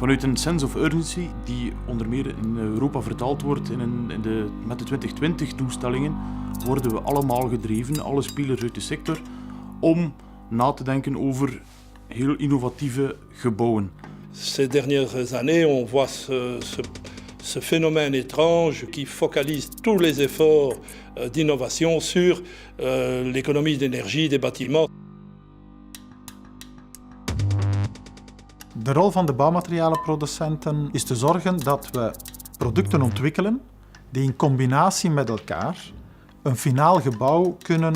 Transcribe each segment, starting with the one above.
Vanuit een sense of urgency, die onder meer in Europa vertaald wordt met de 2020-doelstellingen, worden we allemaal gedreven, alle spelers uit de sector, om na te denken over heel innovatieve gebouwen. Ces dernières années, on voit ce phénomène étrange qui focalise tous les efforts d'innovation sur l'économie d'énergie des bâtiments. De rol van de bouwmaterialenproducenten is te zorgen dat we producten ontwikkelen die in combinatie met elkaar een finaal gebouw kunnen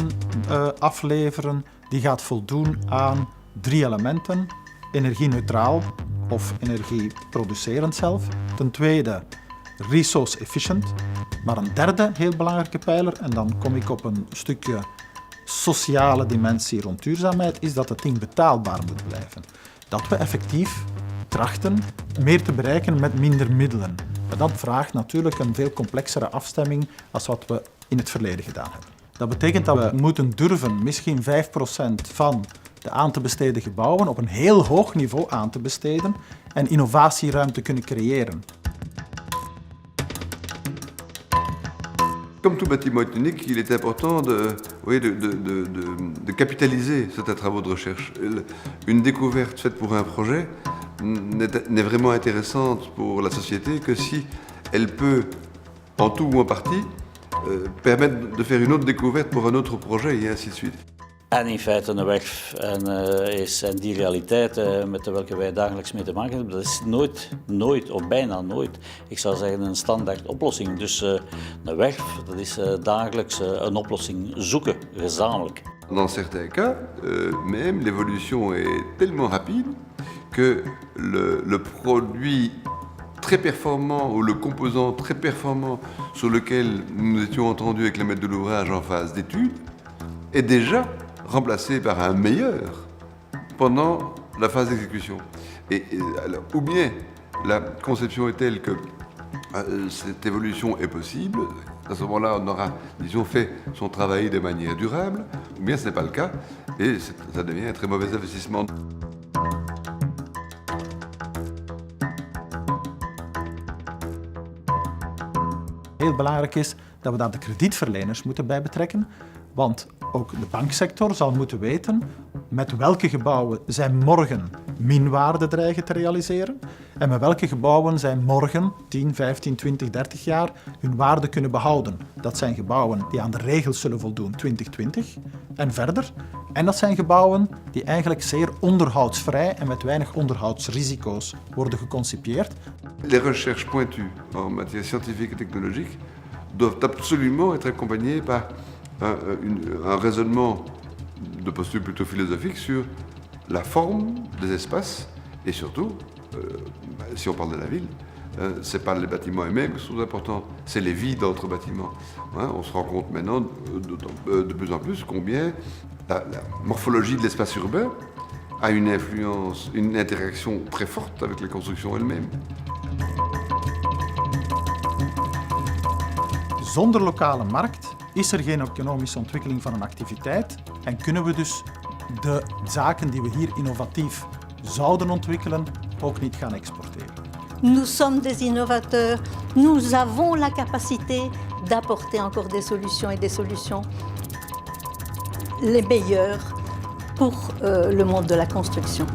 afleveren die gaat voldoen aan 3 elementen. Energie-neutraal of energieproducerend zelf. Ten tweede, resource efficient. Maar een derde heel belangrijke pijler, en dan kom ik op een stukje sociale dimensie rond duurzaamheid, is dat het ding betaalbaar moet blijven. Dat we effectief trachten meer te bereiken met minder middelen. Maar dat vraagt natuurlijk een veel complexere afstemming als wat we in het verleden gedaan hebben. Dat betekent dat we moeten durven misschien 5% van de aan te besteden gebouwen op een heel hoog niveau aan te besteden en innovatieruimte kunnen creëren. Comme tout bâtiment est unique, il est important de capitaliser certains travaux de recherche. Une découverte faite pour un projet n'est vraiment intéressante pour la société que si elle peut, en tout ou en partie, permettre de faire une autre découverte pour un autre projet et ainsi de suite. En in feite een werf en die realiteit met welke wij dagelijks mee te maken hebben, dat is nooit of bijna nooit, ik zou zeggen een standaard oplossing. Dus een werf, dat is dagelijks een oplossing zoeken, gezamenlijk. Dans certains cas, même l'évolution est tellement rapide que le produit très performant ou le composant très performant sur lequel nous étions entendus avec le maître de l'ouvrage en phase d'étude est déjà remplacé par un meilleur pendant la phase d'exécution. Alors, ou bien la conception est telle que cette évolution est possible, à ce moment-là on aura, disons, fait son travail de manière durable, ou bien ce n'est pas le cas et ça devient un très mauvais investissement. Heel belangrijk is dat we daar de kredietverleners moeten bij betrekken, want ook de banksector zal moeten weten met welke gebouwen zij morgen minwaarde dreigen te realiseren en met welke gebouwen zij morgen 10, 15, 20, 30 jaar hun waarde kunnen behouden. Dat zijn gebouwen die aan de regels zullen voldoen 2020 en verder. En dat zijn gebouwen die eigenlijk zeer onderhoudsvrij en met weinig onderhoudsrisico's worden geconcipieerd. Les recherches pointues en matière scientifique et technologique doivent absolument être accompagnées par un raisonnement de posture plutôt philosophique sur la forme des espaces et surtout, si on parle de la ville, c'est pas les bâtiments eux-mêmes qui sont importants, c'est les vies d'entre bâtiments. On se rend compte maintenant de plus en plus combien la morphologie de l'espace urbain a une influence, une interaction très forte avec les constructions elles-mêmes. Zonder lokale markt is er geen economische ontwikkeling van een activiteit en kunnen we dus de zaken die we hier innovatief zouden ontwikkelen ook niet gaan exporteren. Nous sommes des innovateurs, nous avons la capacité d'apporter encore des solutions et des solutions les meilleures pour le monde de la construction.